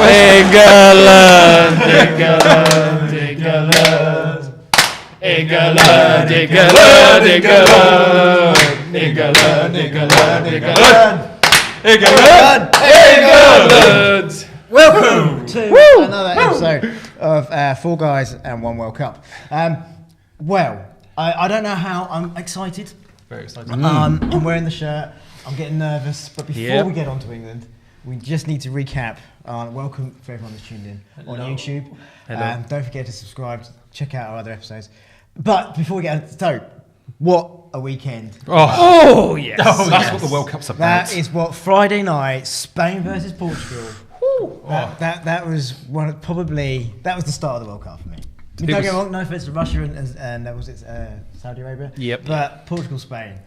England, England, England. England, England, England. England, England, England. England. Welcome to another episode of Four Guys and One World Cup. Well, I don't know how. I'm excited. Very excited. I'm wearing the shirt. I'm getting nervous. But before we get on to England, we just need to recap. Welcome for everyone that's tuned in on YouTube. Don't forget to subscribe. Check out our other episodes. But before we get on, so what a weekend! Oh yes, that's what the World Cup's about. That is what Friday night, Spain versus Portugal. That was that was the start of the World Cup for me. Don't get me wrong, no offense to Russia and was it Saudi Arabia? Yep. But Portugal, Spain.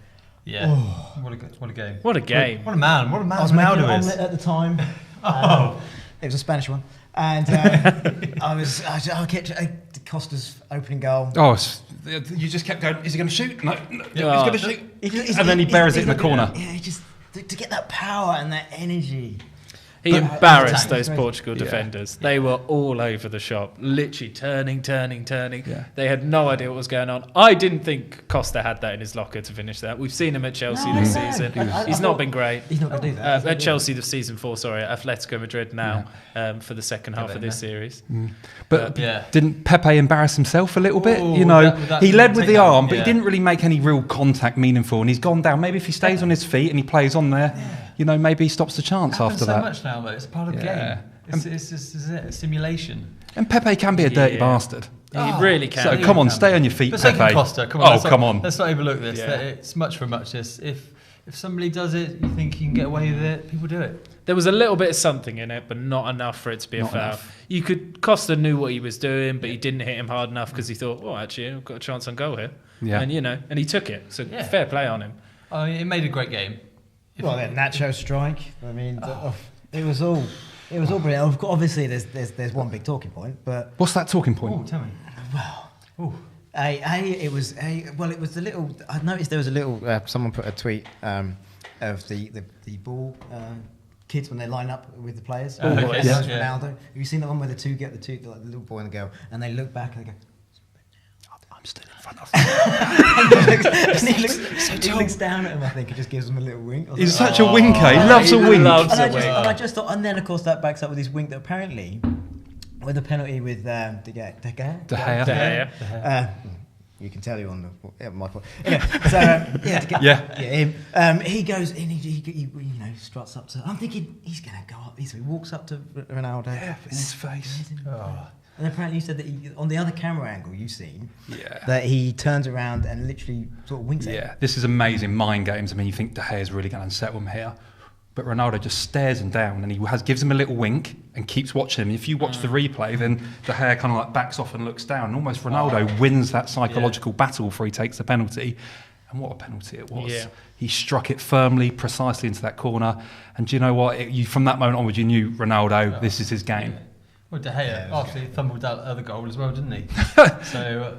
Yeah. Oh. What a game. What a game. What a man. What a man. I was making an Ronaldo is. omelette at the time. It was a Spanish one, and I kept Costa's opening goal. You just kept going. Is he going to shoot? No. He's Oh. going to shoot. And then he buries it in the corner. Yeah, he just to get that power and that energy. He embarrassed those crazy. Portugal defenders. They were all over the shop, literally turning. Yeah. They had no idea what was going on. I didn't think Costa had that in his locker to finish that. We've seen him at Chelsea this season. He's not been great. He's not going to do that. At Chelsea the season 4, at Atletico Madrid now for the second half of this series. But didn't Pepe embarrass himself a little bit? He led with the arm, but he didn't really make any real contact meaningful, and he's gone down. Maybe if he stays on his feet and he plays on there, maybe he stops the chance after that. So much now, though. It's part of the game. It's just a simulation. And Pepe can be a dirty bastard. He really can. So come on, stay on your feet, But so Pepe. can Costa. Come on. Come on. Let's not overlook this. Yeah. It's much for muchness. If somebody does it, you think you can get away with it, people do it. There was a little bit of something in it, but not enough for it to be a foul. Costa knew what he was doing, but he didn't hit him hard enough because he thought, actually, I've got a chance on goal here. Yeah. And he took it. So fair play on him. It made a great game. Well, that Nacho strike. I mean, it was all brilliant. Obviously, there's one big talking point, but What's that talking point? Oh, tell me. well, it was the little. I noticed there was a little. Someone put a tweet of the ball kids when they line up with the players. Okay. And Yeah. that was Ronaldo. Have you seen the one where the little boy and the girl, and they look back and they go, I'm still in front of him. he looks down at him, I think, and just gives him a little wink. He's such a winker. He loves a wink. And then of course that backs up with his wink that apparently, with the penalty with De Gea. You can tell you on my point. He goes in. He struts up to. I'm thinking he's going to go up. So he walks up to Ronaldo. Yeah, his face. And apparently you said that on the other camera angle you've seen, that he turns around and literally sort of winks at him. Yeah, this is amazing mind games. I mean, you think De Gea is really going to unsettle him here, but Ronaldo just stares him down and he gives him a little wink and keeps watching him. If you watch the replay, then De Gea kind of like backs off and looks down. And almost Ronaldo wins that psychological battle before he takes the penalty. And what a penalty it was. Yeah. He struck it firmly, precisely into that corner. And do you know what? From that moment onwards, you knew Ronaldo, this is his game. Yeah. Well, De Gea actually fumbled that other goal as well, didn't he? So,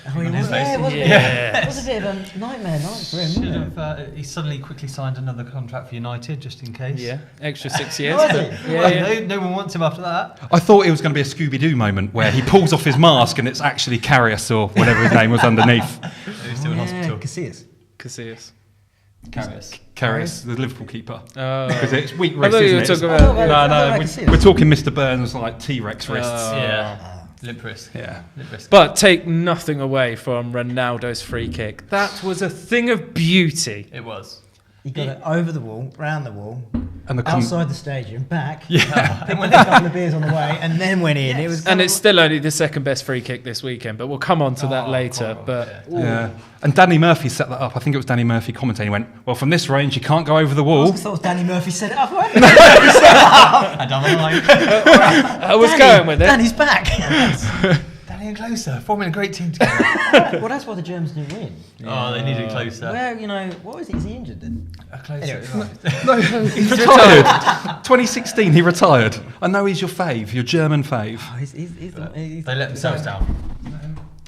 it was a bit of a nightmare night for him. He suddenly quickly signed another contract for United, just in case. Yeah, extra 6 years. No one wants him after that. I thought it was going to be a Scooby-Doo moment where he pulls off his mask and it's actually Karius or whatever his name was underneath. He's still in hospital. Casillas. Karius, the Liverpool keeper. Because it's weak I thought wrists, you isn't were it? talking about. We're talking Mr. Burns like T-Rex wrists. Limp wrist. Yeah. Limp wrist. But take nothing away from Ronaldo's free kick. That was a thing of beauty. It was. He got it over the wall, round the wall, and outside the stadium, back. Yeah. Then went a couple of beers on the way, and then went in. Yes. And it's still only the second best free kick this weekend, but we'll come on to that later. And Danny Murphy set that up. I think it was Danny Murphy commentating. He went, well, from this range, you can't go over the wall. I thought it was Danny Murphy set it up. And I'm like, I was going with it. Danny's back. Danny and Closer, forming a great team together. Well, that's why the Germans didn't win. They needed Closer. Well, what was he? Is he injured then? Closer. No, he's retired. 2016, he retired. I know he's your fave, your German fave. They let themselves down.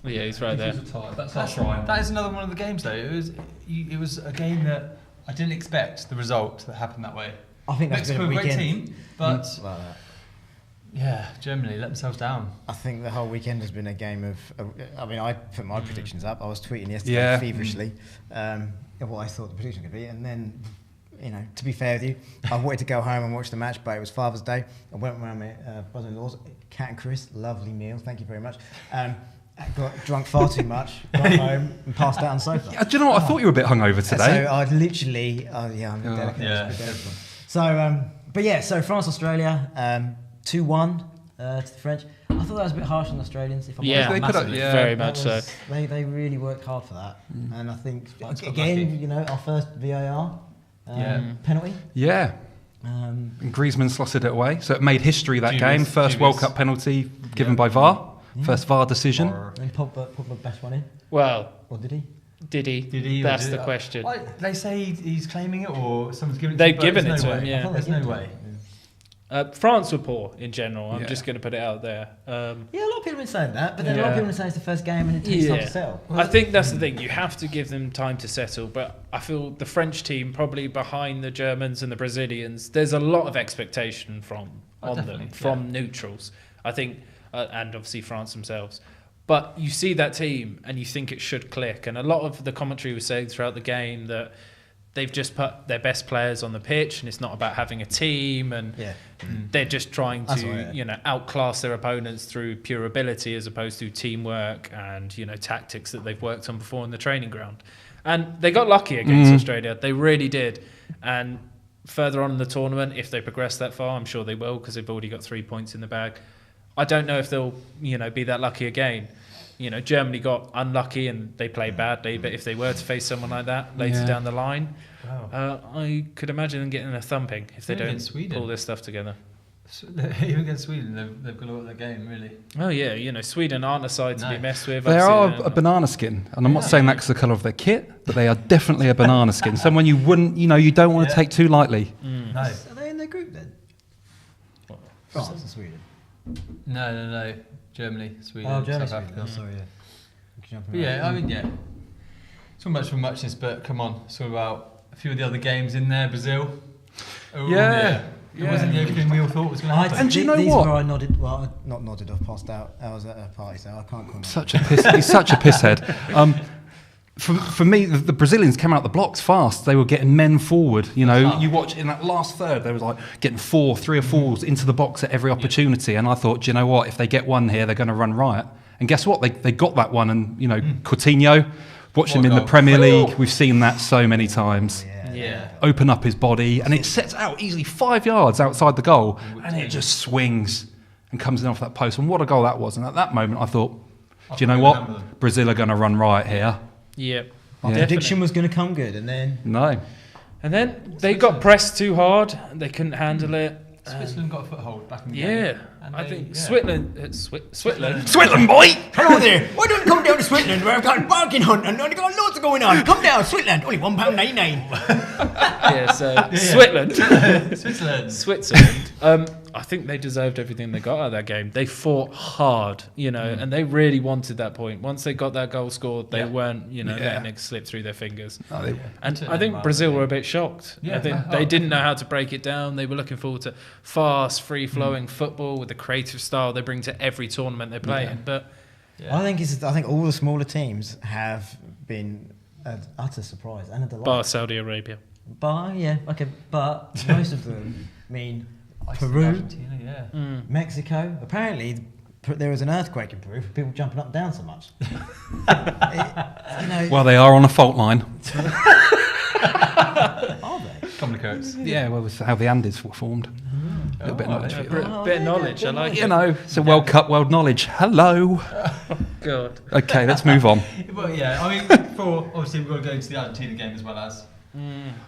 Yeah, he's right there. That's our shrine. That is another one of the games, though. It was a game that I didn't expect the result that happened that way. I think that's Mexico been a great weekend. team, but Germany let themselves down. I think the whole weekend has been a game of. I put my predictions up. I was tweeting yesterday feverishly what I thought the prediction could be, and then, to be fair with you, I wanted to go home and watch the match, but it was Father's Day. I went around my brother-in-law's, Cat and Chris, lovely meal. Thank you very much. Got drunk far too much, got home and passed out on the sofa. Do you know what? I thought you were a bit hungover today. So I literally, I'm delicate. So France, Australia, 2-1 to the French. I thought that was a bit harsh on the Australians. If I'm honest. Very much so. They really worked hard for that, and I think again, our first VAR penalty. Yeah. And Griezmann slotted it away, so it made history that game. First World Cup penalty given by VAR. First VAR decision. And Pogba best one in. Well, or did he? Did he? That's the question. They say he's claiming it, or someone's given it. They've given it to him. Yeah. There's no way. France were poor in general. I'm just going to put it out there. A lot of people have been saying that, but then a lot of people are saying it's the first game and it takes time to settle. I think that's the thing. You have to give them time to settle, but I feel the French team probably behind the Germans and the Brazilians. There's a lot of expectation from neutrals. I think, and obviously France themselves. But you see that team and you think it should click. And a lot of the commentary was saying throughout the game that they've just put their best players on the pitch and it's not about having a team, and they're just trying to outclass their opponents through pure ability as opposed to teamwork and tactics that they've worked on before in the training ground. And they got lucky against Australia. They really did. And further on in the tournament, if they progress that far, I'm sure they will, because they've already got 3 points in the bag. I don't know if they'll be that lucky again. Germany got unlucky and they played badly, but if they were to face someone like that later down the line, I could imagine them getting a thumping if they don't pull their stuff together. Even against Sweden, they've got to look at their game, really. Oh yeah, Sweden aren't a side to be messed with. They are a banana skin, and I'm not saying that because the colour of their kit, but they are definitely a banana skin. Someone you wouldn't, you don't want to take too lightly. No. Are they in their group then? France and Sweden. No. Germany, Sweden, Germany, South Africa. Sorry, So much for muchness, but come on, it's all about a few of the other games in there. Brazil. Yeah. It wasn't the opening we all thought was going to happen. And do you know these what? Were I nodded, not nodded off, passed out. I was at a party, so I can't comment. He's such a pisshead. For me, the Brazilians came out the blocks fast. They were getting men forward. You watch in that last third, they was like getting 3 or 4s into the box at every opportunity. And I thought, do you know what? If they get one here, they're going to run riot. And guess what? They got that one. And Coutinho, watch him in the Premier League. We've seen that so many times. Open up his body, and it sets out easily 5 yards outside the goal, and it just swings and comes in off that post. And what a goal that was! And at that moment, I thought, do you know what? Brazil are going to run riot here. Yep. My prediction was going to come good, and then... No. And then they got pressed too hard. They couldn't handle it. Switzerland got a foothold back in the game. Yeah. I think Switzerland... Switzerland, boy! Hello there. Why don't you come down to Switzerland where I've got a bargain hunt and I've got loads going on? Come down, Switzerland. Only £1.99. Switzerland. I think they deserved everything they got out of that game. They fought hard, and they really wanted that point. Once they got that goal scored, they weren't, letting it slip through their fingers. And I think Brazil were a bit shocked. I think they didn't know how to break it down. They were looking forward to fast, free-flowing football with the creative style they bring to every tournament they play in. But I think all the smaller teams have been an utter surprise and a delight. Bar Saudi Arabia. But most of them mean Peru, Mexico. Apparently, there was an earthquake in Peru for people jumping up and down so much. Well, they are on a fault line. Are they? Common occurrence. Yeah, well, that's how the Andes were formed. A little bit of knowledge. Bit of knowledge, I like it. It's a World Cup, world knowledge. Hello. God. Okay, let's move on. Well, obviously we've got to go into the Argentina game as well as.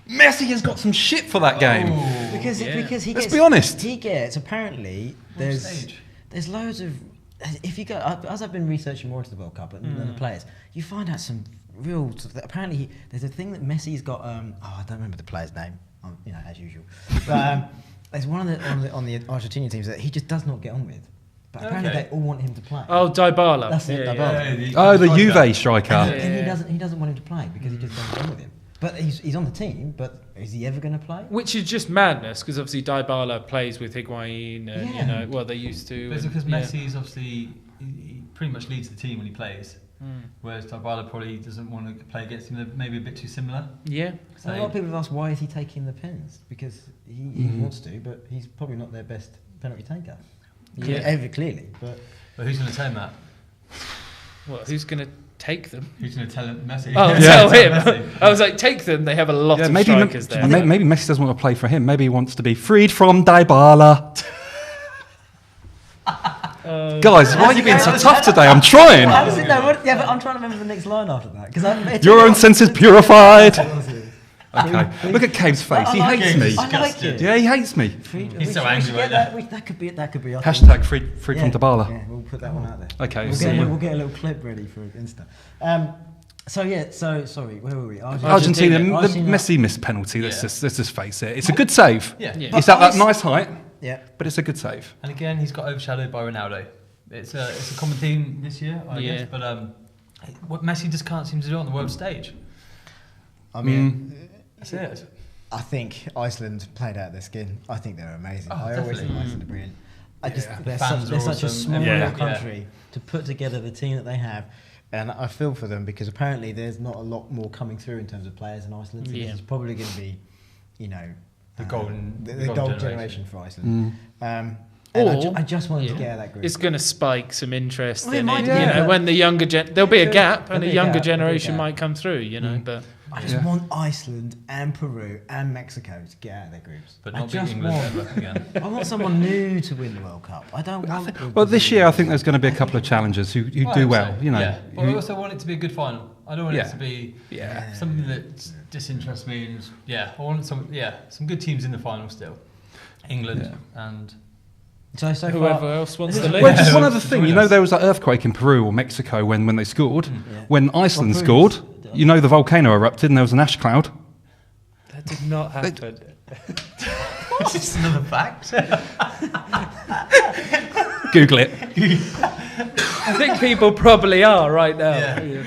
Messi has got some shit for that game. Because he gets. Let's be honest. He gets, apparently, there's loads of... If you go... As I've been researching more into the World Cup and the players, you find out some real... Apparently, there's a thing that Messi's got... I don't remember the player's name, as usual. But there's one on the Argentinian teams that he just does not get on with. But apparently they all want him to play. Oh, Dybala. That's it, Dybala. The Juve striker. And he doesn't want him to play because he just doesn't get on with him. But he's on the team, but is he ever going to play? Which is just madness, because obviously Dybala plays with Higuain, and Yeah. they used to. But it's because yeah. Messi's obviously he pretty much leads the team when he plays, whereas Dybala probably doesn't want to play against him. They're maybe a bit too similar. Yeah. So a lot of people have asked why is he taking the pens, because he wants to, but he's probably not their best penalty taker. Yeah. Clearly. But who's going to tell him that? Well, who's going to take them? Who's going to tell him Messi? Oh, tell him. I was like, take them. They have a lot of strikers there. Maybe Messi doesn't want to play for him. Maybe he wants to be freed from Dybala. Guys, why are you being so tough today? I'm trying. How does it know? Yeah, but I'm trying to remember the next line after that. Because Your own senses purified. Okay, look at Cave's face. He hates me. I like it. Yeah, he hates me. He's so angry right now. That could be our Hashtag freed from Dybala. Yeah, we'll put that one out there. Okay, We'll get a little clip ready for Insta. So sorry, where were we? Argentina, the Messi missed penalty. Let's just face it. It's a good save. Yeah. It's at that nice height. Yeah. But it's a good save. And again, he's got overshadowed by Ronaldo. It's a common theme this year, I guess. But what Messi just can't seem to do on the world stage. I mean, that's it. I think Iceland played out their skin. I think they're amazing. Oh, I always think definitely. Iceland are brilliant. They're fans such are a awesome. small Yeah. country to put together the team that they have. And I feel for them because apparently there's not a lot more coming through in terms of players in Iceland. So this is probably going to be, The golden generation for Iceland. I just wanted to get out of that group. It's going to spike some interest Well, it in might it. do. When the younger there'll be a gap, and There'll a be a younger gap, there'll be a generation gap. might come through. But I just want Iceland and Peru and Mexico to get out of their groups. But I not beat just England want, ever again. I want someone new to win the World Cup. I don't want. Well, this year I think there's going to be a couple of challengers who do well. Yeah. But I also want it to be a good final. I don't want it to be Yeah. something that disinterests me. And I want some good teams in the final still. England and So whoever far, else wants to leave. Well, just one other thing. There was that earthquake in Peru or Mexico when they scored. When Iceland scored, the volcano erupted and there was an ash cloud. That did not happen. Is this another fact? Google it. I think people probably are right now. Yeah.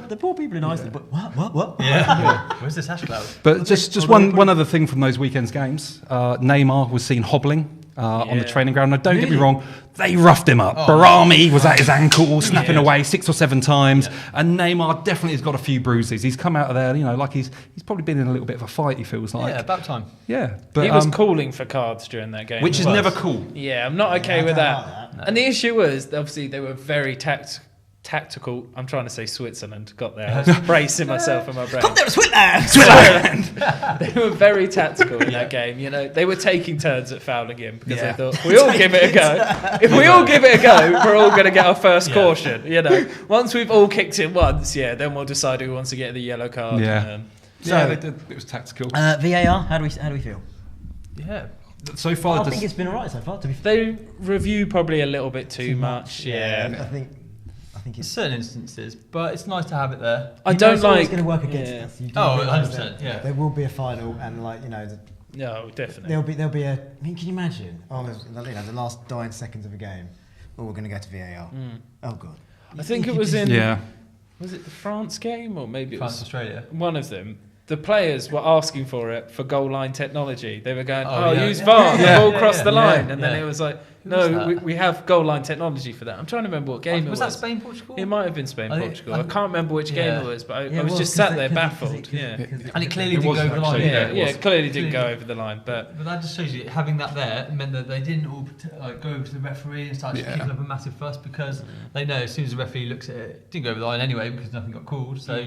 the poor people in Iceland. But what? Yeah. Where's this ash cloud? But just one other thing from those weekend's games. Neymar was seen hobbling on the training ground. Now, don't get me wrong, they roughed him up. Barami was at his ankle, snapping away 6 or 7 times. And Neymar definitely has got a few bruises. He's come out of there, like he's probably been in a little bit of a fight, he feels like. Yeah, about time. Yeah. But, He was calling for cards during that game. which is never cool. Yeah, I'm not okay with I that. don't like that. And the issue was, obviously, they were very tactical. I'm trying to say Switzerland. Got there. I was bracing myself in my brain. Come there, Switzerland! They were very tactical in that game. They were taking turns at fouling him because they thought, we all give it a go. If we all give it a go, we're all going to get our first caution. Once we've all kicked it once, then we'll decide who wants to get the yellow card. Yeah. So- it was tactical. VAR, how do we feel? Yeah. So far, I think it's been alright so far. To be They review probably a little bit too much. I think In it's. certain instances, but it's nice to have it there. I don't It's like. going to work against yeah. us. You do Oh, realise 100%, that yeah. There will be a final, and No, definitely. there'll be a. I mean, can you imagine? The last dying seconds of a game. Oh, we're going to go to VAR. Oh god. I think You it was just- in. Was it the France game or maybe it France, was Australia. one of them? The players were asking for it for goal line technology. They were going, use Yeah. VAR, the Yeah. ball Yeah, crossed yeah. the line. Yeah. And then Yeah. it was like, Who was no, that? we have goal line technology for that. I'm trying to remember what game it was. Was that Spain, Portugal? It might have been Spain, I think- Portugal. I can't remember which game it was, but I was well, just 'cause sat there they- 'cause baffled. it- Yeah. And it clearly It didn't was go over the line. actually, Yeah, it yeah, was. it clearly didn't go over the line, but that just shows you having that there meant that they didn't all go over to the referee and start kicking up a massive fuss because they know as soon as the referee looks at it, it didn't go over the line anyway because nothing got called. So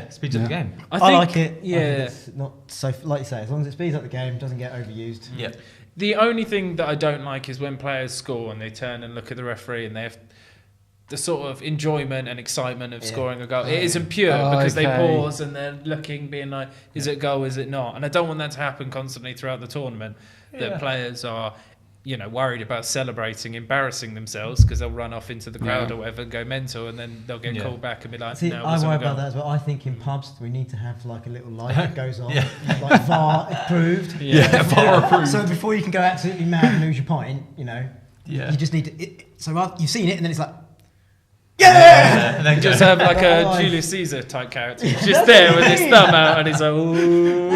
speeds up the game. I think, like it. Yeah. I think it's not so, like you say, as long as it speeds up the game, doesn't get overused. Yeah. The only thing that I don't like is when players score and they turn and look at the referee and they have the sort of enjoyment and excitement of scoring a goal. It isn't pure because they pause and they're looking, being like, is it a goal, is it not? And I don't want that to happen constantly throughout the tournament, that players are, worried about celebrating, embarrassing themselves because they'll run off into the crowd or whatever and go mental and then they'll get called back and be like, See, no, it I wasn't worry a goal. about that as well. I think in pubs we need to have like a little light that goes on, like VAR approved. VAR approved. So before you can go absolutely mad and lose your point, you just need to. So you've seen it, and then it's like, Yeah! And then Just go. have like a Julius Caesar type character. He's just there with his thumb out and he's like, ooh.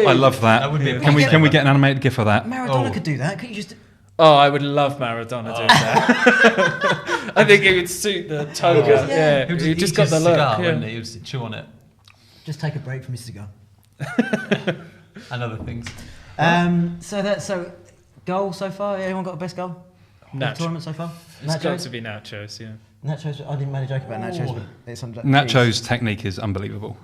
I love that. That would be a Can we fun get an animated GIF of that? Maradona could do that. Could you just... Oh, I would love Maradona doing that. I think it would suit the toga. Yeah, He just got the look. cigar, Yeah. wouldn't he? He would just chew on it. Just take a break from his cigar. And other things. So goal so far. Anyone got the best goal? of the Nacho. tournament so far? It's got to be Nachos, yeah. Nachos. I didn't make a joke about Nachos. But it's on Nacho's technique is unbelievable.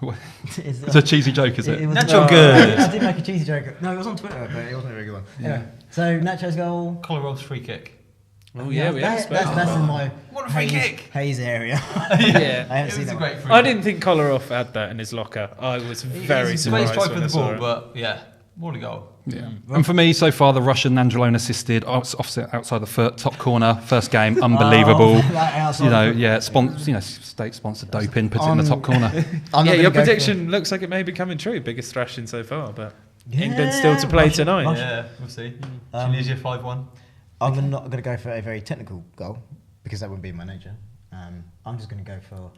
cheese. It's a cheesy joke, is it? was- Nacho good. I did make a cheesy joke. No, it was on Twitter, but it wasn't a very good one. Anyway, so Nacho's goal. Kolarov free kick. Oh, yeah, we have spoken. That's in my What a free kick. haze area. Yeah. I haven't It seen was a that great one. free I kick. didn't think Kolarov had that in his locker. I was very He's a surprised great strike when with I the saw ball, it. but yeah, what a goal. Yeah. And for me, so far, the Russian Nandrolone assisted, offset outside the top corner, first game, unbelievable. That outside State-sponsored doping, puts it in the top corner. I'm not Yeah, gonna your go for- prediction looks like it may be coming true. Biggest thrashing so far, but Yeah, England still to play Russia- tonight. Russia. Yeah, we'll see. Tunisia 5-1. I'm not going to go for a very technical goal because that wouldn't be in my nature. I'm just going to go for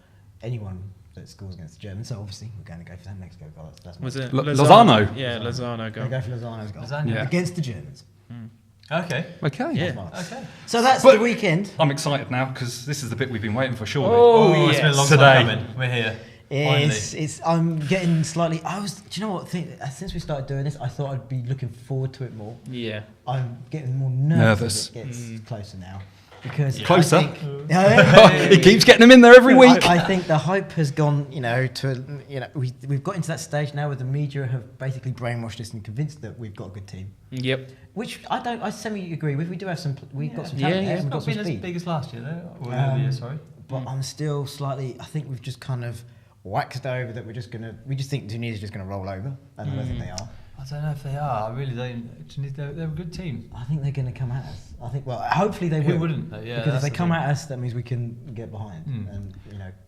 anyone that scores against the Germans. So obviously we're going to go for that Mexico goal. That's Was it Lozano? Yeah, Lozano I'm goal. going to go for Lozano's goal Lasagna. Yeah. against the Germans. Okay. Okay. Yeah. Okay. So that's But- the weekend. I'm excited now because this is the bit we've been waiting for, surely. Oh, It's been a long Today. time coming. We're here. I'm getting slightly. Do you know what? Since we started doing this, I thought I'd be looking forward to it more. Yeah. I'm getting more nervous. As it gets closer now because Closer? I think, He keeps getting them in there every week. I think the hype has gone. We've got into that stage now where the media have basically brainwashed us and convinced that we've got a good team. Yep. Which I semi agree with. We do have some. We've got some Yeah, talent yeah. there. It's We've got not some been as speed. big as last year, though. Or the other year, sorry. But I'm still slightly. I think we've just kind of waxed over that we just think Tunisia's just going to roll over, and I don't think they are. I don't know if they are. I really don't. They're a good team. I think they're going to come at us. I think. Well, hopefully they will. Who wouldn't? Yeah, because if that's they the come thing. at us, that means we can get behind Mm. and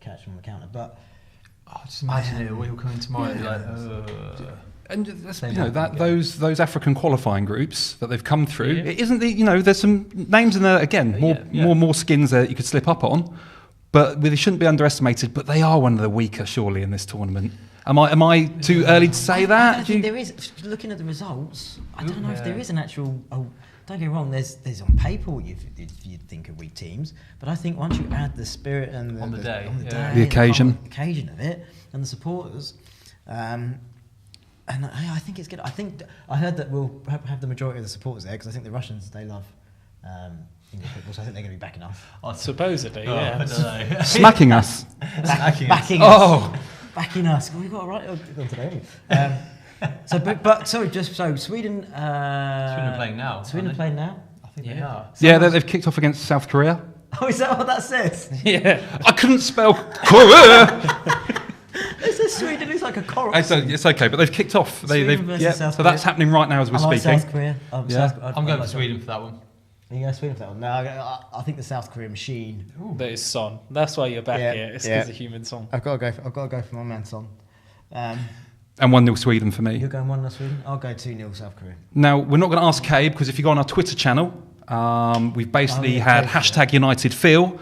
catch them on the counter. But Just imagine it. We're coming tomorrow. and be like, And that's, Same you know, happened that again. those African qualifying groups that they've come through, Yeah. it isn't there's some names in there again, more skins there that you could slip up on, but they shouldn't be underestimated. But they are one of the weaker, surely, in this tournament. Am I too early to say I that? don't Do you- think there is. Looking at the results, I don't know if Yeah. there is an actual. Oh, don't get me wrong. There's on paper what you'd think are weak teams, but I think once you add the spirit and On the day, on the, yeah. day, The occasion. whole occasion of it, and the supporters, and I think it's good. I think I heard that we'll have the majority of the supporters there because I think the Russians they love English football, so I think they're going to be backing us. Supposedly, Oh, I yeah. don't know. Smacking us. Backing Oh. us. Backing us. We've got a right on today. So Sweden. Sweden are playing now. Sweden are aren't playing now. they? I think they are. Yeah, they've kicked off against South Korea. Oh, is that what that says? Yeah. I couldn't spell Korea. It says Sweden is like a chorus. It's okay, but they've kicked off. Sweden versus South so that's Korea. happening right now as we're I like speaking. South Korea. Yeah. I'm going for Sweden for that one. You go Sweden for that one. No, I think the South Korea machine. That is Son. That's why you're back Yeah, here. It's yeah. because of human Son. I've got to go for my man Son. And 1-0 Sweden for me. You're going 1-0 Sweden. I'll go 2-0 South Korea. Now, we're not going to ask Cabe because if you go on our Twitter channel, we've basically had hashtag United Phil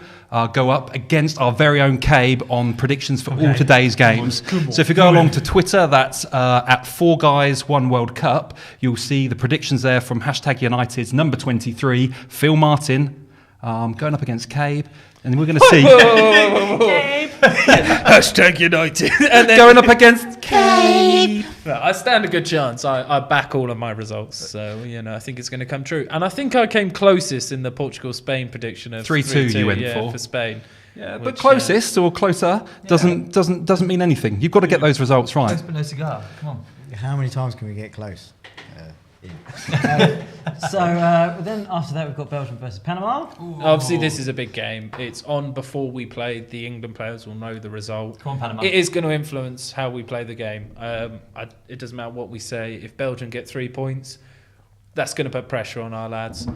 go up against our very own Cabe on predictions for all today's games. So if you go along to Twitter, that's at 4Guys1World Cup. You'll see the predictions there from hashtag United's number 23, Phil Martin, going up against Cabe. And we're going to see Hashtag United. And then going up against Cabe. No, I stand a good chance. I back all of my results. So, I think it's going to come true. And I think I came closest in the Portugal-Spain prediction of 3-2 you went for Spain. Yeah, but Which, closest or closer doesn't mean anything. You've got to get those results right. Close but no cigar. Come on. How many times can we get close? So then after that we've got Belgium versus Panama. Obviously, this is a big game. It's on before we play. The England players will know the result. Come on, Panama. It is going to influence how we play the game. It doesn't matter what we say. If Belgium get 3 points, that's going to put pressure on our lads.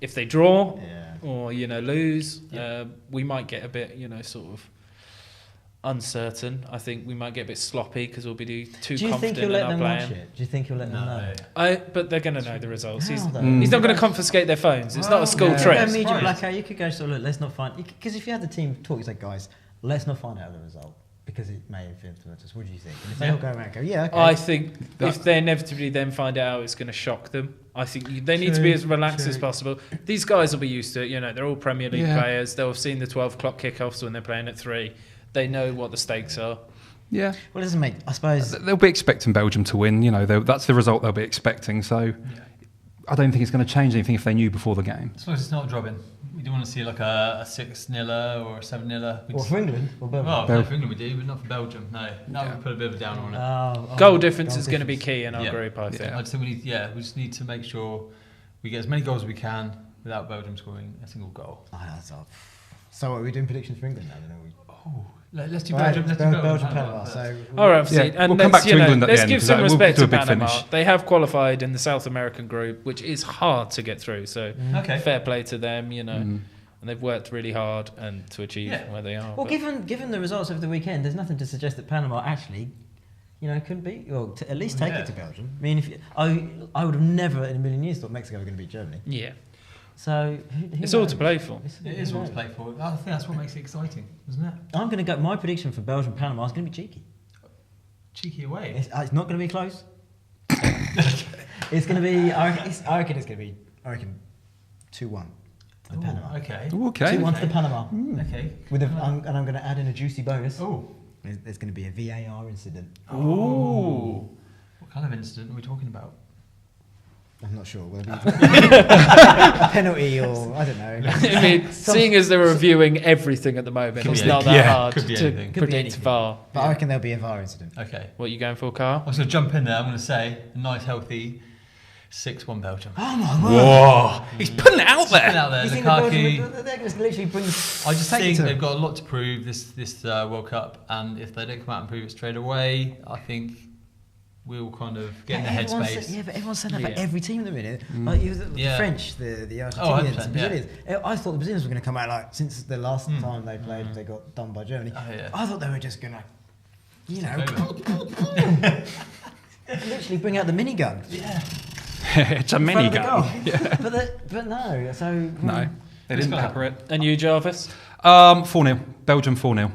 If they draw or lose, we might get a bit sort of uncertain. I think we might get a bit sloppy because we'll be too Do you think confident he'll in let our them watch playing. it? Do you think he'll let them know? But they're going to know the results. He's How, though? not going to confiscate their phones. It's not a school You could trip. go immediate blackout. You could go, so look, let's not find... Because if you had the team talk, you say, guys, let's not find out the result because it may influence us. What do you think? And if they all go around and go, yeah, okay. I think if they inevitably then find out, it's going to shock them. I think they need to be as relaxed as possible. These guys will be used to it. You know, they're all Premier League players. They'll have seen the 12 o'clock kickoffs when they're playing at 3. They know what the stakes are. Yeah. Well, it doesn't make... I suppose... They'll be expecting Belgium to win. You know, that's the result they'll be expecting. So I don't think it's going to change anything if they knew before the game. As long as it's not a drubbing. We don't want to see like a 6-0 or a 7-0. Or for England or Belgium? Well, no, for England we do, but not for Belgium. No, we put a bit of a down on it. Goal difference is going to be key in our group, I think. I just think we just need to make sure we get as many goals as we can without Belgium scoring a single goal. So are we doing predictions for England now? Let's do Belgium. Let's do Belgium. Panama. So all right, and we'll come back to England at the let's end, give some we'll respect do a to big Panama. finish. They have qualified in the South American group, which is hard to get through. So fair play to them, you know. And they've worked really hard and to achieve where they are. Well, given the results of the weekend, there's nothing to suggest that Panama actually, couldn't beat, or to at least take it to Belgium. I mean, I would have never in a million years thought Mexico were going to beat Germany. Yeah. So it's all to play for. It is all to play for. I think that's what makes it exciting, isn't it? I'm going to go. My prediction for Belgium Panama is going to be cheeky. Cheeky away. It's not going to be close. It's going to be. I reckon it's going to be. 2-1 to the Panama. Okay. 2-1 to the Panama. Okay. And I'm going to add in a juicy bonus. Oh. There's going to be a VAR incident. Ooh. What kind of incident are we talking about? I'm not sure. Will it be a penalty or I don't know. I mean, seeing as they're reviewing everything at the moment, it's not that hard to predict VAR. But I reckon there'll be a VAR incident. Okay. What are you going for, Carl? I was going to jump in there. I'm going to say a nice, healthy 6-1 Belgium. Oh my word! Whoa! He's putting it out there. You think they're going to literally bring? I just think they've got a lot to prove this World Cup, and if they don't come out and prove it straight away, I think we'll kind of get in the headspace. But everyone's saying that about every team at the minute. Like the French, the Argentinians, the Brazilians. I thought the Brazilians were going to come out like since the last time they played, they got done by Germany. I thought they were just going to, literally bring out the minigun. Yeah. It's a minigun. Yeah. But no. So no, they didn't pepper it. And you, Jarvis? 4-0. Belgium 4-0.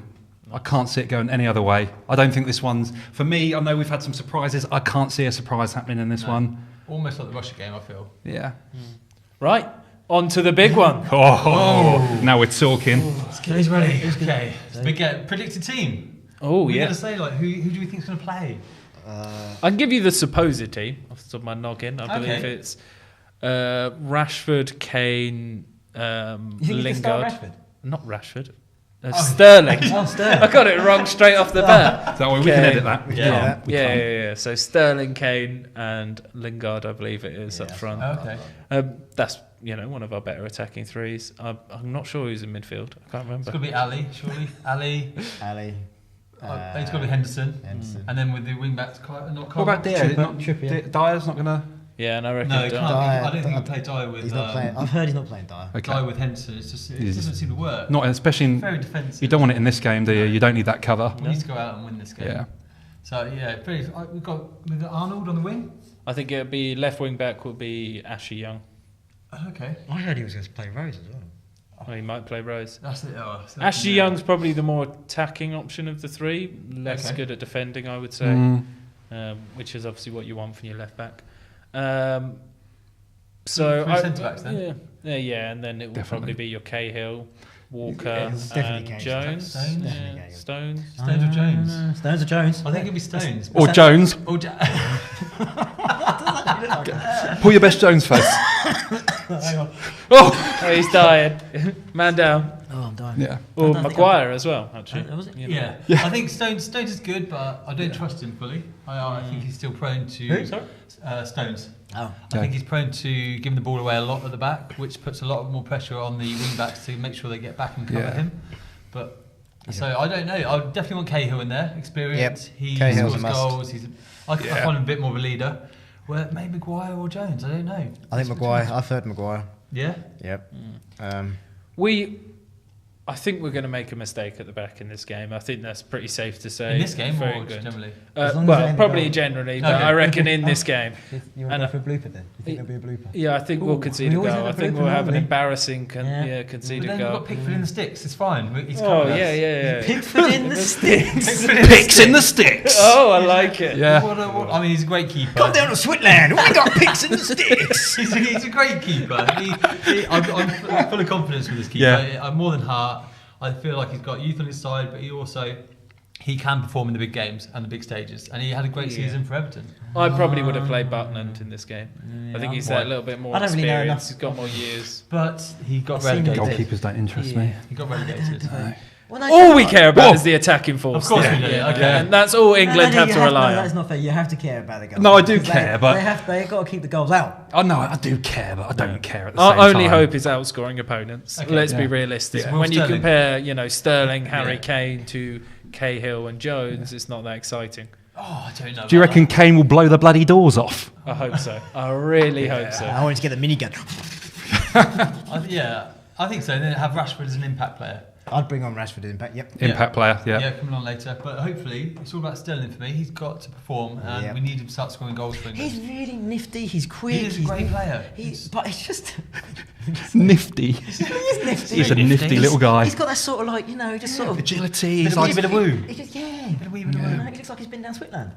I can't see it going any other way. I don't think this one's... For me, I know we've had some surprises. I can't see a surprise happening in this one. Almost like the Russia game, I feel. Yeah. Right. On to the big one. Now we're talking. He's ready. Okay. Big predicted team. Oh, We're going to say, like, who do we think is going to play? I can give you the supposed team off the top of my noggin. I believe it's Rashford, Kane, Lingard. Rashford? Not Rashford. Sterling. Sterling. I got it wrong straight off the bat. So we can edit that. Yeah. So Sterling, Kane, and Lingard, I believe it is up front. Okay. That's one of our better attacking threes. I'm not sure who's in midfield. I can't remember. It's got to be Ali, surely. Ali. It's got to be Henderson. And then with the wing backs, not What about Dier? Trippier. Dier's not going to... Yeah, and I reckon... No, I don't think he'll play Dier with... He's not playing. I've heard he's not playing Dier. Okay. Dier with Henderson. It doesn't seem to work. Not especially... Very defensive. You don't want it in this game, do you? You don't need that cover. We need to go out and win this game. Yeah. So, we've got Arnold on the wing. I think it'll be left wing back will be Ashley Young. Okay. I heard he was going to play Rose as well. He might play Rose. That's it. Ashley Young's probably the more attacking option of the three. Less good at defending, I would say. Which is obviously what you want from your left back. Centre backs then. Yeah, and then it will probably be your Cahill, Walker, and Jones. Stones. Stones or Jones? Stones or Jones? I think it'll be Stones. Or Jones. Pull your best Jones face. Oh, he's dying. Man down. Oh, I'm dying. Yeah. Or Maguire as well, actually. Was it? Yeah. I think Stones is good, but I don't trust him fully. I think he's still prone to... Who? Sorry? Stones. Oh. I think he's prone to giving the ball away a lot at the back, which puts a lot more pressure on the wing backs to make sure they get back and cover him. But so I don't know. I definitely want Cahill in there. Experience. Yep. He Cahill's scores goals. I find him a bit more of a leader. Well, maybe Maguire or Jones. I don't know. I think Maguire. I've heard Maguire. Yeah. Yep. I think we're going to make a mistake at the back in this game. I think that's pretty safe to say. In this game, very or good. Generally? Well, probably generally, but I reckon in this game. You want to go for a blooper then? You think there'll be a blooper? Yeah, I think we'll concede a goal. I think we'll have an embarrassing conceded But then goal. we've got Pickford in the sticks. It's fine. He's yeah. Pickford in the sticks. Picks in the sticks. Oh, I like it. Yeah. I mean, he's a great keeper. Come down to Switzerland. We got picks in the sticks. He's a great keeper. I'm full of confidence with this keeper. Yeah. I'm more than Hart. I feel like he's got youth on his side, but he can perform in the big games and the big stages, and he had a great season for Everton. I probably would have played Butland in this game. I think he's a little bit more experienced. He's got more years. But he got relegated. Goalkeepers don't interest me. He got relegated. All we care about is the attacking force. Of course we do. Okay. And that's all England have to rely on. That's not fair. You have to care about the goals. No, I do care, but they've got to keep the goals out. I know I do care, but I don't care at the same Our time. only hope is outscoring opponents. Okay. Let's be realistic. Yeah. When you Sterling. compare, Sterling, Harry Kane to Cahill and Jones, it's not that exciting. Oh, I don't know. Do you reckon Kane will blow the bloody doors off? I hope so. I really hope so. I want to get the minigun. I think so. And then have Rashford as an impact player. I'd bring on Rashford in impact. Yep. Impact player, yeah. Yeah, coming on later. But hopefully, it's all about Sterling for me. He's got to perform, and we need him to start scoring goals for England. He's really nifty. He's quick. He is a great player. But it's just Nifty. he is nifty. He's a nifty little guy. He's got that sort of just sort of Agility. Bit of a woo. He just, Bit of wee, bit of woo. He looks like he's been down Switzerland.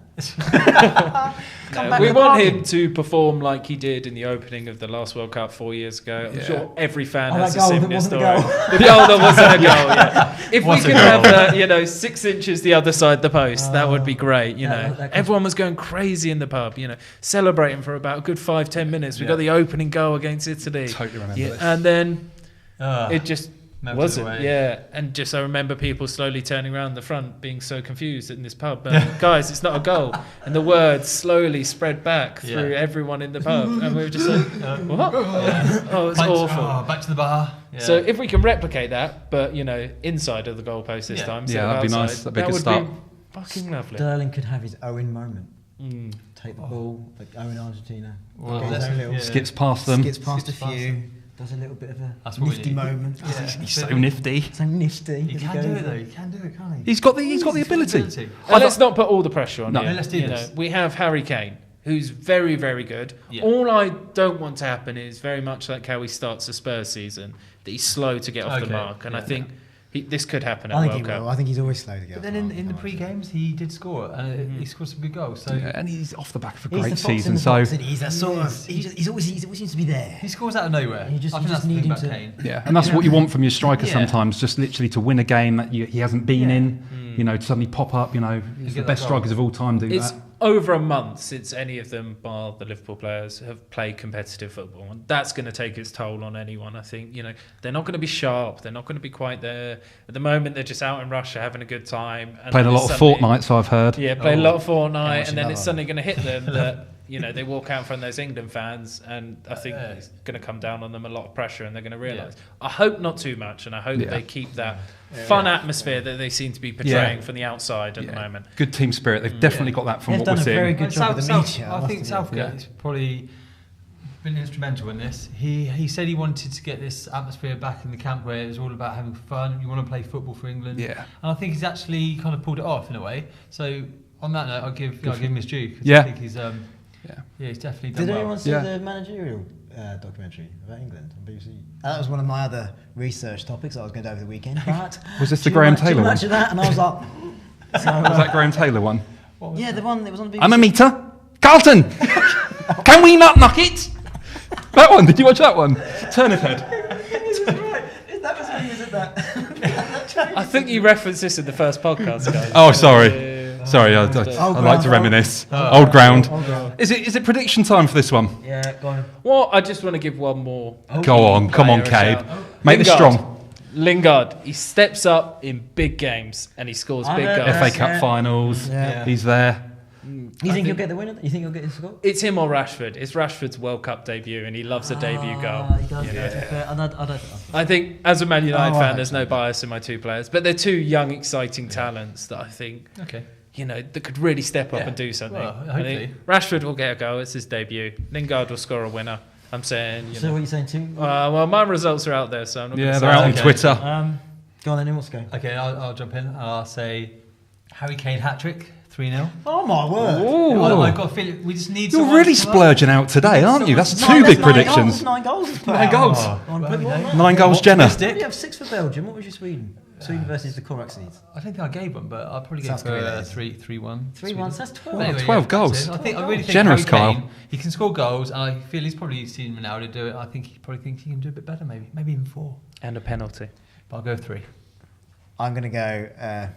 We want him to perform like he did in the opening of the last World Cup 4 years ago. I'm sure every fan has a similar story. The goal that wasn't a goal, yeah. If we could have that, 6 inches the other side the post, that would be great. Everyone was going crazy in the pub, celebrating for about a good 5-10 minutes. We got the opening goal against Italy. Totally remember this. And then it just Melted wasn't. away. Yeah, and just I remember people slowly turning around the front, being so confused in this pub. Guys, it's not a goal. And the words slowly spread back through everyone in the pub, and we were just like, "What? Oh, it's awful." Back to the bar. Yeah. So if we can replicate that, but inside of the goalpost this time, Yeah, that'd be nice. That'd be a good would start. be fucking lovely. Sterling could have his Owen moment. Take the ball, like Owen Argentina. Skips past them. Skips past a few. Does a little bit of a That's what we nifty need. moment. He's so nifty. So nifty. He can do it though. He can do it, can't he? He's got the ability. And let's not put all the pressure on No. him. Let's do this. We have Harry Kane, who's very, very good. Yeah. All I don't want to happen is very much like how he starts the Spurs season, that he's slow to get off the mark. And I think this could happen at I think World he Cup. will. I think he's always slow to go. But then in the pre-games, he did score, and he scored some good goals. So And he's off the back of a He's great the fox in season. the So box, isn't he? He's that sort of. He always seems to be there. he scores out of nowhere. You just- I you think just that's the need thing him about to- Kane. yeah, and that's what you want from your striker Yeah. sometimes, just literally to win a game that he hasn't been in. To suddenly pop up. He's the get that best goal. strikers of all time. Do It's that. over a month since any of them, bar the Liverpool players, have played competitive football. And that's going to take its toll on anyone, I think. They're not going to be sharp. They're not going to be quite there. At the moment, they're just out in Russia having a good time. And Played a then lot it's of suddenly- fortnights, I've heard. Yeah, played a lot of Fortnite. watching And then that it's one. suddenly going to hit them that, they walk out from those England fans. And I think it's going to come down on them a lot of pressure. And they're going to realise. I hope not too much. And I hope they keep that fun atmosphere that they seem to be portraying from the outside at the moment. Good team spirit. They've definitely got that from They've what done we're a very seeing. good job with the media. I think Southgate has probably been instrumental in this. He said he wanted to get this atmosphere back in the camp where it was all about having fun. You want to play football for England. Yeah. And I think he's actually kind of pulled it off in a way. So on that note, I'll give him his due. 'Cause Yeah. I think he's he's definitely done Did well. anyone see Yeah. the managerial documentary about England on BBC? That was one of my other research topics I was going to do over the weekend. But Was this the too Graham much- Taylor too one? much of that, and I was like, so, Was that Graham Taylor one? yeah, the one that was on the BBC. I'm a meter. Carlton! Can we not knock it? That one. Did you watch that one? Turnip head. That was when he was at that. I think you referenced this in the first podcast, guys. Oh, sorry. Sorry, I like ground. to reminisce. Old ground. Old ground. Is it prediction time for this one? Yeah, go on. Well, I just want to give one more. Go on, come on, player a Cabe. shout. Make this Lingard. strong. Lingard, he steps up in big games and he scores I big heard goals. FA Cup finals. Yeah. He's there. You think he'll get the winner? You think he'll get his goal? It's him or Rashford. It's Rashford's World Cup debut and he loves a debut goal. He does, I don't. I think as a Man United I fan, hope there's no bias in my two players, but they're two young, exciting talents that I think Okay. that could really step up and do something. Well, I think Rashford will get a goal. It's his debut. Lingard will score a winner. I'm saying. So what are you saying too? Well, my results are out there, so I'm not. Yeah, gonna they're say out on okay. Twitter. Go Go on then, what's going? Okay, I'll jump in. I'll say Harry Kane hat-trick, 3-0. Oh my word! I've got a feeling we just need. You're really splurging out today, aren't you? That's two big predictions. 9 goals. 9 goals. Oh, 9 goals, Jenna. You have 6 for Belgium. What was your Sweden? Sweden versus the Cormac Seeds. I don't think I gave one, but I'll probably go South for Korea, 3-1. 3-1, so that's 12. Anyway, 12 goals. I really think Generous, Harry Kane, Kyle. he can score goals, and I feel he's probably seen Ronaldo do it. I think he probably thinks he can do a bit better, maybe even 4. And a penalty. But I'll go 3. I'm going to go.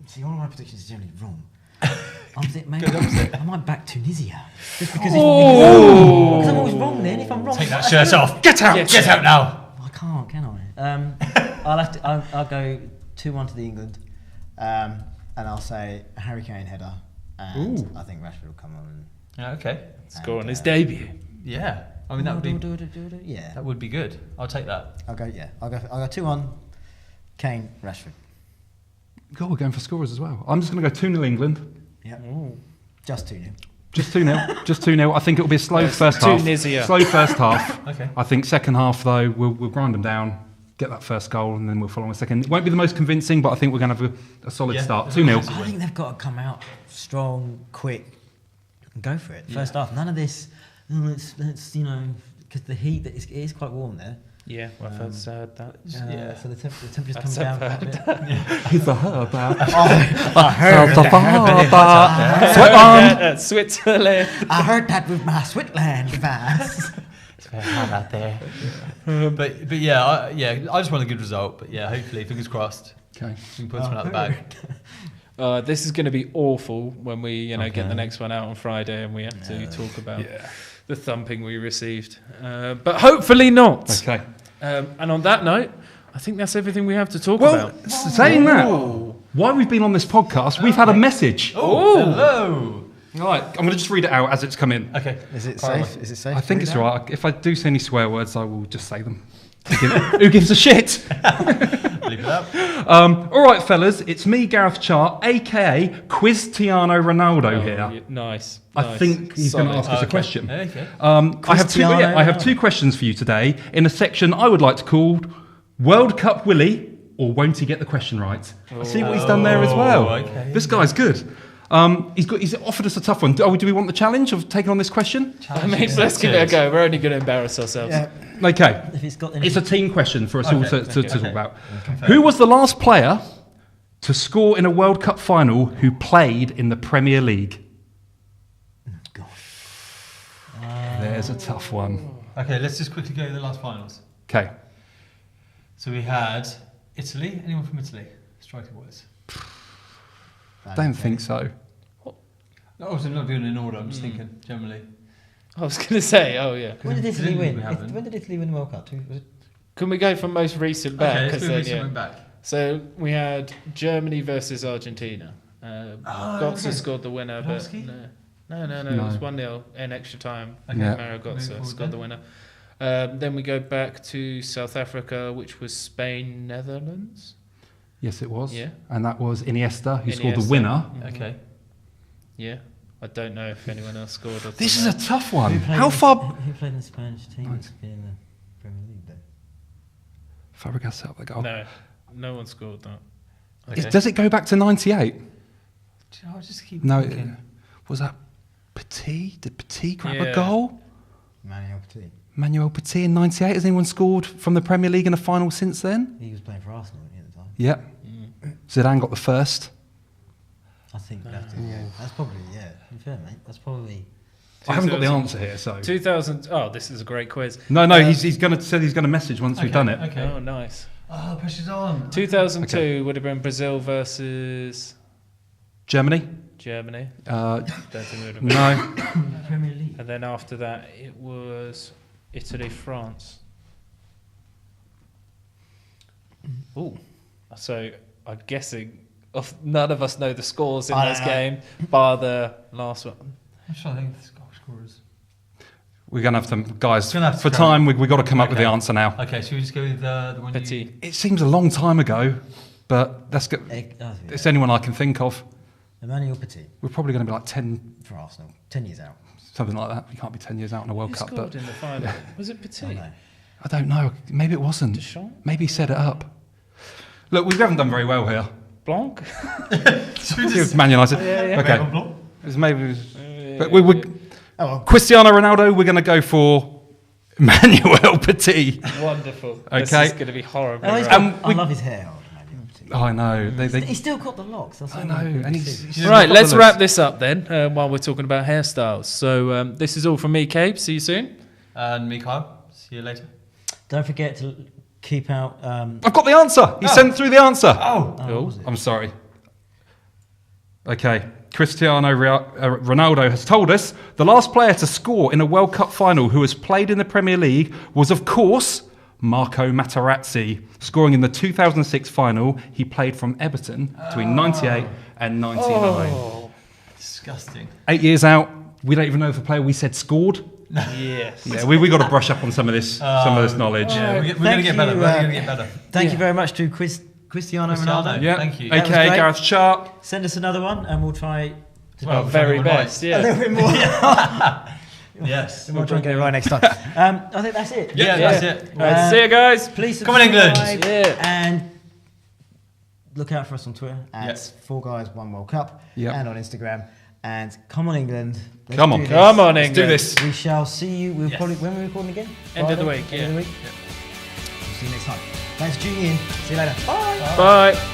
See, all of my predictions are generally wrong. I'm thinking maybe I might back Tunisia. Just because because I'm always wrong then. If I'm wrong, Take that shirt off. Get out! Get out now. I can't, can I? I'll go 2-1 to the England, and I'll say a Harry Kane header, and I think Rashford will come on. Yeah, okay. Score on his debut. Yeah. I mean, that would be. Yeah. That would be good. I'll take that. I'll go 2-1. Kane, Rashford. God, we're going for scorers as well. I'm just going to go 2-0 England. Yeah. Just 2-0. Just 2-0. Just 2-0. I think it'll be a slow first half. Tunisia. Slow first half. Okay. I think second half, though, we'll grind them down, get that first goal, and then we'll follow on a second. It won't be the most convincing, but I think we're going to have a solid start. 2-0. I think they've got to come out strong, quick, and go for it. First half. None of this, let's because the heat, it is quite warm there. Yeah, I've heard that. So the temperature's coming down quite a bit. He's a herb. I heard Switzerland. Switzerland. I heard that with my Switzerland fast. It's very hard out there. But yeah, I just want a good result. But yeah, hopefully, fingers crossed. Okay. We can put this one out the bag. This is going to be awful when we get the next one out on Friday and we have to talk about the thumping we received. But hopefully not. Okay. And on that note, I think that's everything we have to talk about. Saying that, while we've been on this podcast, we've had a message. Oh, hello. All right, I'm going to just read it out as it's come in. Okay. Is it safe? Is it safe? I think it's all right. If I do say any swear words, I will just say them. Who gives a shit? Leave it up. All right, fellas, it's me, Gareth Chart, a.k.a. Cristiano Ronaldo here. Nice. I think he's going to ask us a question. Okay. I have two questions for you today in a section I would like to call World Cup Willie, or won't he get the question right? I see what he's done there as well. Okay. This guy's good. He's offered us a tough one. Do we want the challenge of taking on this question? Let's give it a go. We're only going to embarrass ourselves. Yeah. Okay. If it's got It's a team question for us all to talk Okay. about. Who was the last player to score in a World Cup final who played in the Premier League? There's a tough one. Okay, let's just quickly go to the last finals. Okay. So we had Italy. Anyone from Italy? Striker wise. Don't think so. No, I'm not doing it in order. I'm just thinking generally. I was going to say, oh yeah. When did Italy Presumably win? we haven't. When did Italy win the World Cup? Was it Can we go from most recent back? Okay, 'Cause let's go then, recent back. So we had Germany versus Argentina. Götze scored the winner, but Podolski? no, it was 1-0 in extra time. Okay. Yeah. Mario Moving Götze forward scored the winner. Then we go back to South Africa, which was Spain, Netherlands. Yes, it was. Yeah. And that was Iniesta who scored the Iniesta. winner. Okay. Yeah, I don't know if anyone else scored. other This than is a tough one. Who played How in- far? Who played in the Spanish team in the Premier League then? Fabregas set up the goal. that. No one scored that. Okay. Does it go back to 98? I'll just keep No. thinking. Was that Petit? Did Petit grab Yeah. a goal? Manuel Petit. Manuel Petit in 98. Has anyone scored from the Premier League in a final since then? He was playing for Arsenal at the time. Yep. Zidane got the first. I think that's it. Yeah. That's probably In fair, mate. That's probably. I haven't got the answer here, so. 2000. Oh, this is a great quiz. No, he's going to say he's going to message once we've done it. Okay. Oh, nice. Oh, pressure's on. 2002 would have been Brazil versus Germany? Germany. No. Don't think it would have been. Premier League. And then after that, it was Italy, France. Ooh. So I'm guessing none of us know the scores in I this don't know. game, bar the last one. I'm trying to think of the goal scorers. We're going to have to, guys, We're gonna have to for go. time, we've got to come up with the Okay. answer now. Okay, should we just go with the one Petit. It seems a long time ago, but It's it's anyone I can think of. Emmanuel Petit We're probably going to be like 10, for Arsenal. 10 years out. something like that. You can't be 10 years out in a World Who Cup, scored but in the final? Was it Petit? I know. I don't know. Maybe it wasn't. Deschamps? Maybe he set it up. Look, we haven't done very well here. Blanc? Man United. Yeah. Okay. It's maybe, but we would. Oh, well. Cristiano Ronaldo, we're going to go for Manuel Petit. Wonderful. Okay. This is going to be horrible. I love his hair. Oh, I know. He's still got the locks. That's I know. And he's Right, let's wrap this up then while we're talking about hairstyles. So this is all from me, Cabe. See you soon. And me, Kyle. See you later. Don't forget to keep out. I've got the answer. He sent through the answer. Oh. I'm sorry. Okay. Cristiano Ronaldo has told us the last player to score in a World Cup final who has played in the Premier League was, of course, Marco Materazzi. Scoring in the 2006 final, he played from Everton between 98 and 99. Oh. Disgusting. 8 years out, we don't even know if a player we said scored. Yes. Yeah, we got to brush up on some of this knowledge. Yeah, we're going to get better. We're going to get better. Thank you very much to Cristiano Ronaldo. Yeah. Thank you. AKA Gareth Sharp. Send us another one and we'll try Well, very best, a little bit more. Yes. We'll try and get it right next time. I think that's it. Yeah, that's it. Right, see you guys. Please Come on, England. Yeah. And look out for us on Twitter at Yes. 4 Guys 1 World Cup Yep. and on Instagram. And come on, England. Let's Come on. do this. Come on, Let's do England. this. We shall see you. We'll Yes. probably, when are we recording again? End of the Friday? week, End of the week? yeah. We'll see you next time. Thanks for tuning in. See you later. Bye. Bye.